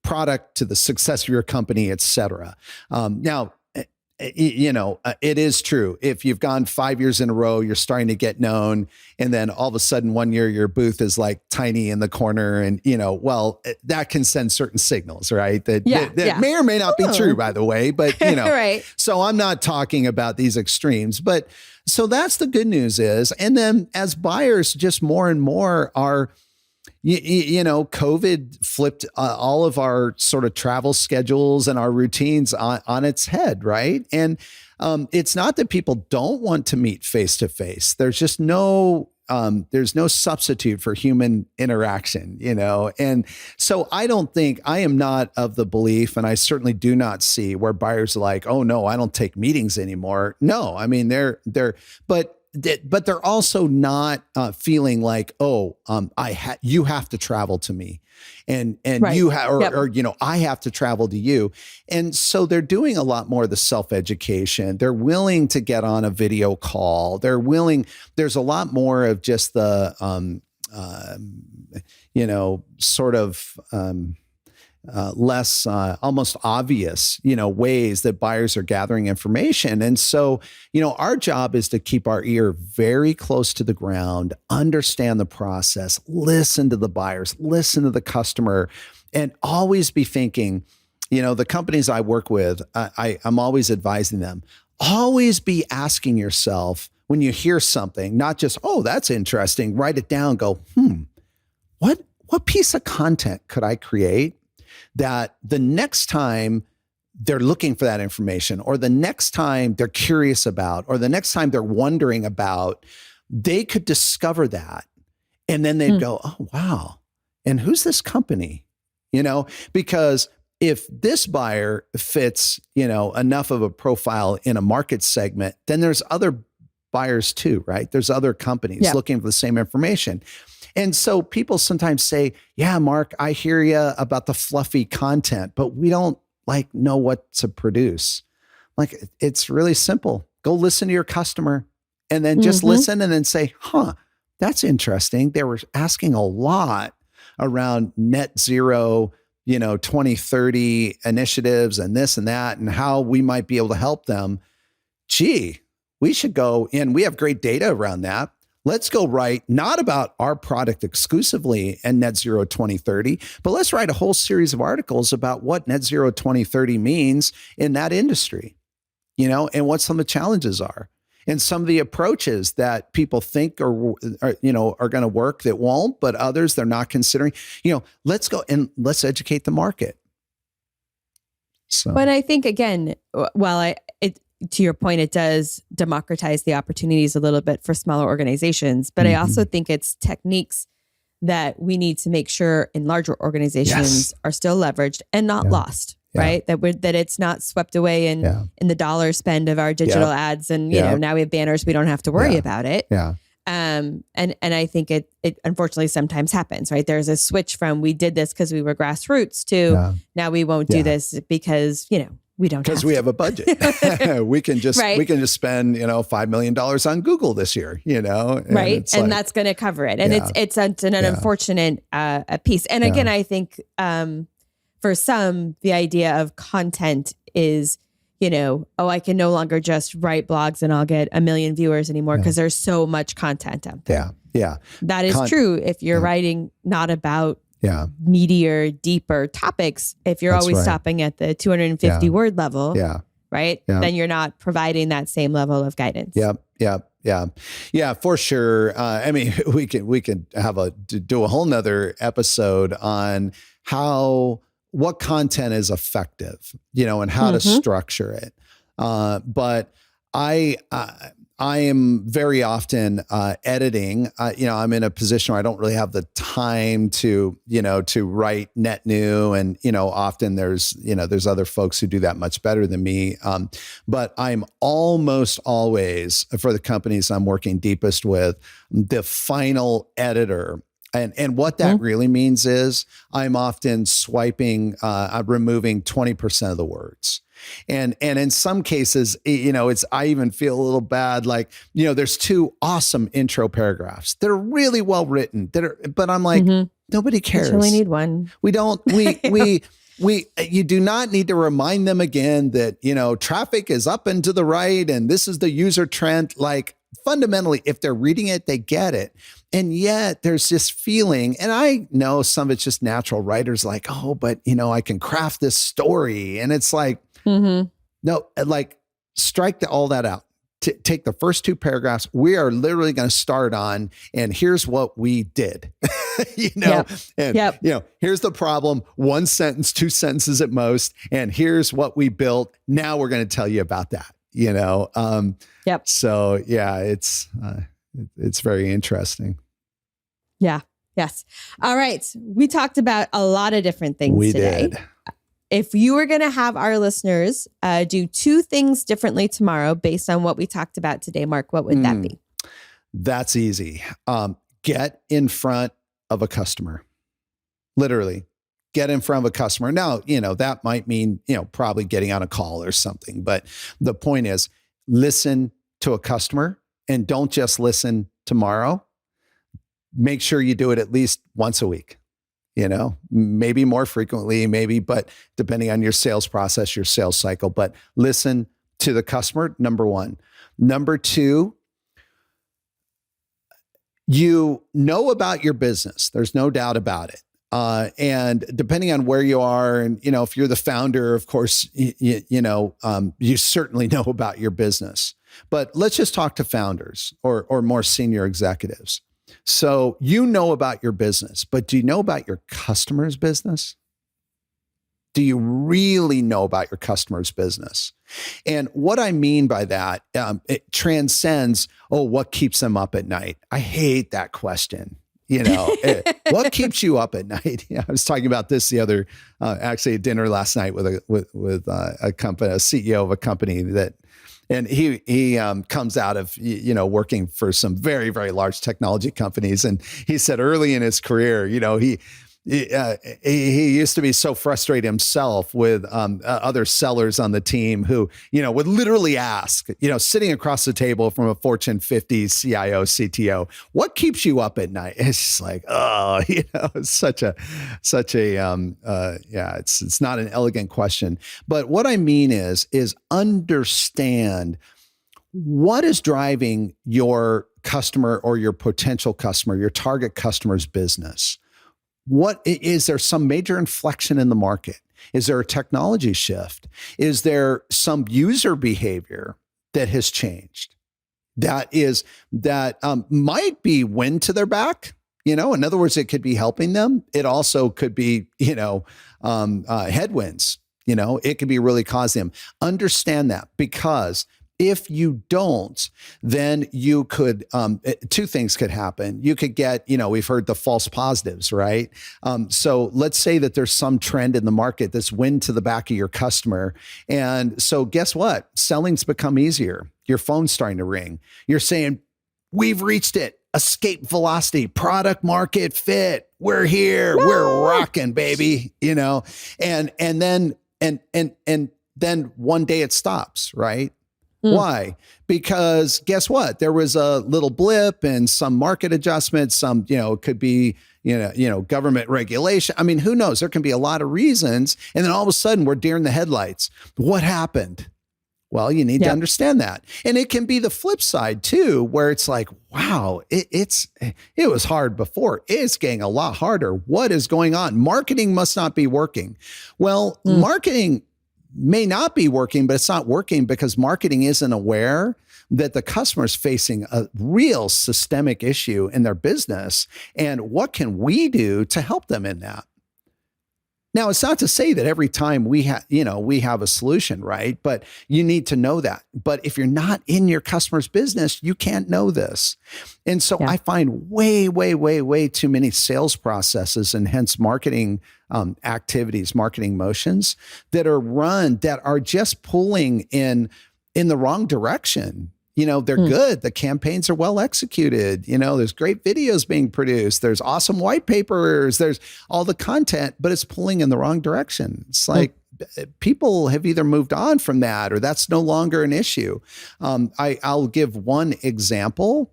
product, to the success of your company, et cetera. Now, it is true. If you've gone 5 years in a row, you're starting to get known. And then all of a sudden 1 year, your booth is like tiny in the corner. And, that can send certain signals, right? That may or may not be true, by the way. But, right. So I'm not talking about these extremes. But so that's the good news is. And then as buyers, just more and more are, COVID flipped all of our sort of travel schedules and our routines on its head, right? And it's not that people don't want to meet face to face. There's just there's no substitute for human interaction, And so I am not of the belief, and I certainly do not see where buyers are like, oh no, I don't take meetings anymore. No, I mean but they're also not feeling like, oh, you have to travel to me, and right. you I have to travel to you, and so they're doing a lot more of the self-education. They're willing to get on a video call. There's a lot more of just the less almost obvious, ways that buyers are gathering information. And so, our job is to keep our ear very close to the ground, understand the process, listen to the buyers, listen to the customer, and always be thinking, the companies I work with, I'm always advising them, always be asking yourself when you hear something, not just, oh, that's interesting, write it down, go, what piece of content could I create that the next time they're looking for that information, or the next time they're curious about, or the next time they're wondering about, they could discover that. And then they'd go, oh, wow. And who's this company? Because if this buyer fits, enough of a profile in a market segment, then there's other buyers too, right? There's other companies looking for the same information. And so people sometimes say, yeah, Mark, I hear you about the fluffy content, but we don't know what to produce. It's really simple. Go listen to your customer, and then just listen, and then say, that's interesting. They were asking a lot around net zero, 2030 initiatives and this and that, and how we might be able to help them. Gee, we should go, and we have great data around that. Let's go write not about our product exclusively and net zero 2030, but let's write a whole series of articles about what net zero 2030 means in that industry, and what some of the challenges are and some of the approaches that people think are going to work that won't, but others they're not considering. Let's go and let's educate the market. So, but I think again, to your point, it does democratize the opportunities a little bit for smaller organizations. But I also think it's techniques that we need to make sure in larger organizations are still leveraged and not lost, right? That it's not swept away in the dollar spend of our digital ads. And, now we have banners, we don't have to worry about it. Yeah. And I think it unfortunately sometimes happens, right? There's a switch from we did this because we were grassroots to now we won't do this because, we don't, because we have a budget. we can just spend $5 million on Google this year, and that's going to cover it. And it's an unfortunate piece. And again, I think for some, the idea of content is, I can no longer just write blogs and I'll get 1 million viewers anymore because there's so much content out there. Yeah, that is true if you're writing not about meatier, deeper topics. If you're always stopping at the 250 word level, right? Then you're not providing that same level of guidance. Yeah, for sure. I mean, we can do a whole nother episode on what content is effective, and how to structure it. But I am very often editing. I'm in a position where I don't really have the time to write net new, and often there's other folks who do that much better than me. But I'm almost always, for the companies I'm working deepest with, the final editor. And what that really means is I'm often swiping, removing 20% of the words. And in some cases, I even feel a little bad. Like, there's 2 awesome intro paragraphs that are really well written but I'm like, nobody cares. You only need one. We don't, you do not need to remind them again that, traffic is up and to the right. And this is the user trend. Like, fundamentally, if they're reading it, they get it. And yet there's this feeling, and I know some of it's just natural writers like, oh, but I can craft this story. And it's like, no, like strike all that out. Take the first 2 paragraphs. We are literally going to start on, and here's what we did, here's the problem, 1 sentence, 2 sentences at most. And here's what we built. Now we're going to tell you about that, So it's very interesting. Yeah. Yes. All right. We talked about a lot of different things today. Did. If you were going to have our listeners do 2 things differently tomorrow based on what we talked about today, Mark, what would that be? That's easy. Get in front of a customer. Literally, get in front of a customer. Now, that might mean, probably getting on a call or something. But the point is, listen to a customer, and don't just listen tomorrow. Make sure you do it at least once a week. Maybe more frequently, but depending on your sales process, your sales cycle, but listen to the customer, number 1. Number 2, you know about your business. There's no doubt about it. And depending on where you are, and, if you're the founder, of course, you certainly know about your business, but let's just talk to founders or more senior executives. So you know about your business, but do you know about your customer's business? Do you really know about your customer's business? And what I mean by that, it transcends, what keeps them up at night? I hate that question. What keeps you up at night? I was talking about this the other, actually at dinner last night with a company, a CEO of a company and he comes out of, working for some very, very large technology companies. And he said early in his career, he used to be so frustrated himself with other sellers on the team who, would literally ask, sitting across the table from a Fortune 50 CIO, CTO, what keeps you up at night? It's just like, it's such a, it's not an elegant question. But what I mean is understand what is driving your customer or your potential customer, your target customer's business? What is there some major inflection in the market? Is there a technology shift? Is there some user behavior that has changed? That might be wind to their back. In other words, it could be helping them. It also could be, headwinds. It could be really causing them. Understand that, because if you don't, then you could, two things could happen. You could get, we've heard the false positives, right? So let's say that there's some trend in the market that's wind to the back of your customer. And so guess what? Selling's become easier. Your phone's starting to ring. You're saying, we've reached it. Escape velocity, product market fit. We're here. Woo! We're rocking, baby. And then one day it stops, right? Why? Because guess what? There was a little blip and some market adjustment, some, it could be, government regulation. I mean, who knows? There can be a lot of reasons. And then all of a sudden we're deer in the headlights. What happened? Well, you need to understand that. And it can be the flip side too, where it's like, wow, it was hard before. It's getting a lot harder. What is going on? Marketing must not be working. Well, marketing may not be working, but it's not working because marketing isn't aware that the customer is facing a real systemic issue in their business. And what can we do to help them in that? Now, it's not to say that every time we have a solution, right? But you need to know that. But if you're not in your customer's business, you can't know this. And so I find way too many sales processes and hence marketing activities, marketing motions that are run that are just pulling in the wrong direction. They're good. The campaigns are well executed. There's great videos being produced. There's awesome white papers. There's all the content, but it's pulling in the wrong direction. It's like people have either moved on from that or that's no longer an issue. I'll give one example.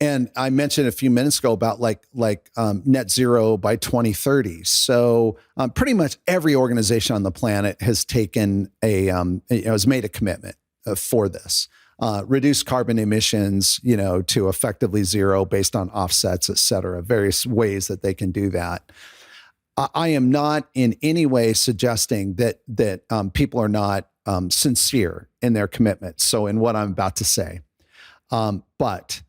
And I mentioned a few minutes ago about like net zero by 2030. So pretty much every organization on the planet has taken has made a commitment for this. Reduce carbon emissions, to effectively zero based on offsets, et cetera, various ways that they can do that. I am not in any way suggesting that people are not sincere in their commitment. So in what I'm about to say, but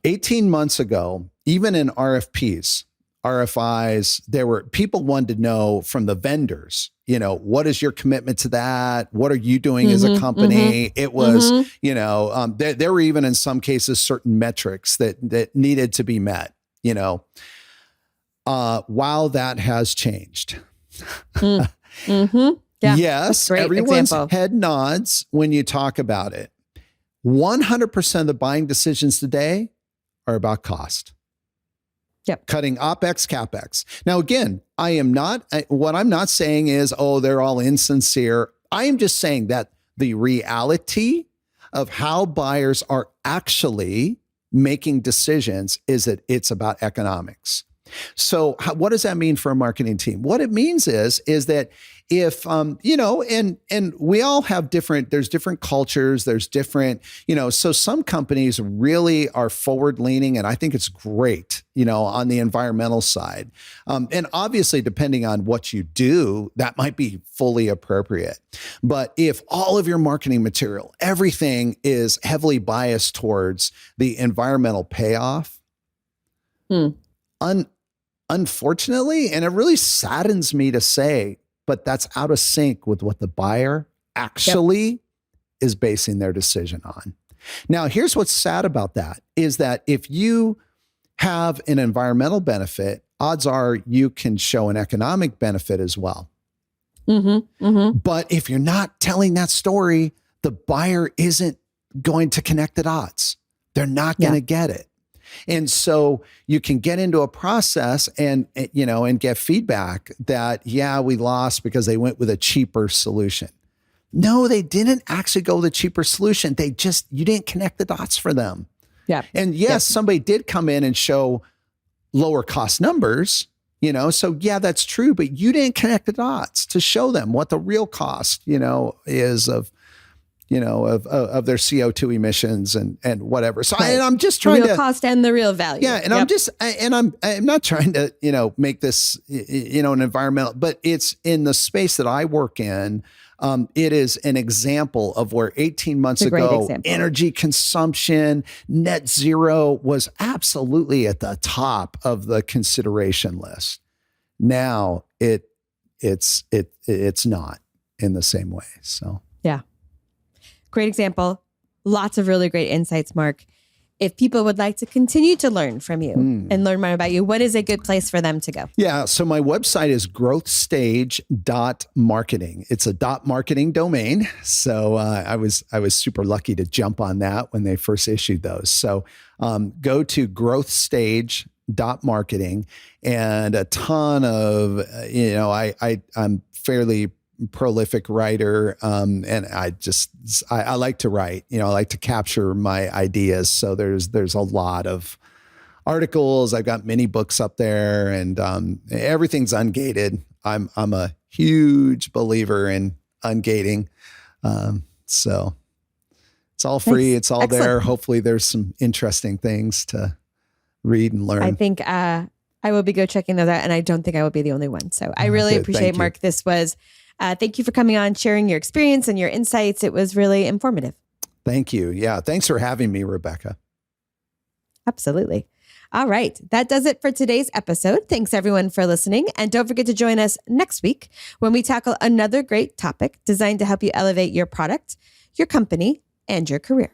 18 months ago, even in RFPs, RFIs, people wanted to know from the vendors, what is your commitment to that? What are you doing as a company? It was, there were even in some cases certain metrics that needed to be met, while that has changed. Yes, everyone's head nods when you talk about it. 100% of the buying decisions today are about cost. Cutting OpEx, CapEx. Now, again, what I'm not saying is, they're all insincere. I am just saying that the reality of how buyers are actually making decisions is that it's about economics. So what does that mean for a marketing team? What it means is that if, and we all have there's different cultures, there's different, so some companies really are forward leaning, and I think it's great, on the environmental side. And obviously, depending on what you do, that might be fully appropriate. But if all of your marketing material, everything is heavily biased towards the environmental payoff, unfortunately, and it really saddens me to say, but that's out of sync with what the buyer actually is basing their decision on. Now, here's what's sad about that is that if you have an environmental benefit, odds are you can show an economic benefit as well. But if you're not telling that story, the buyer isn't going to connect the dots. They're not going to get it. And so you can get into a process and get feedback that, we lost because they went with a cheaper solution. No, they didn't actually go with a cheaper solution. You didn't connect the dots for them. And yes, somebody did come in and show lower cost numbers, So yeah, that's true, but you didn't connect the dots to show them what the real cost, is of their CO2 emissions and whatever. So Right. I'm just The trying real to cost and the real value. yeah. And I'm not trying to, make this, an environmental, but it's in the space that I work in. It is an example of where 18 months ago, energy consumption, net zero was absolutely at the top of the consideration list. Now it's not in the same way. So yeah. Great example. Lots of really great insights, Mark. If people would like to continue to learn from you and learn more about you, what is a good place for them to go? Yeah. So my website is growthstage.marketing. It's a .marketing domain. So I was super lucky to jump on that when they first issued those. So go to growthstage.marketing, and a ton of, I'm fairly prolific writer. And I like to write, I like to capture my ideas. So there's a lot of articles. I've got many books up there, and everything's ungated. I'm a huge believer in ungating. So it's all free. It's all excellent. there. Hopefully there's some interesting things to read and learn. I think I will be go checking those out, and I don't think I will be the only one. So I really appreciate, Mark. This was thank you for coming on, sharing your experience and your insights. It was really informative. Thank you. Yeah. Thanks for having me, Rebecca. Absolutely. All right. That does it for today's episode. Thanks everyone for listening. And don't forget to join us next week when we tackle another great topic designed to help you elevate your product, your company, and your career.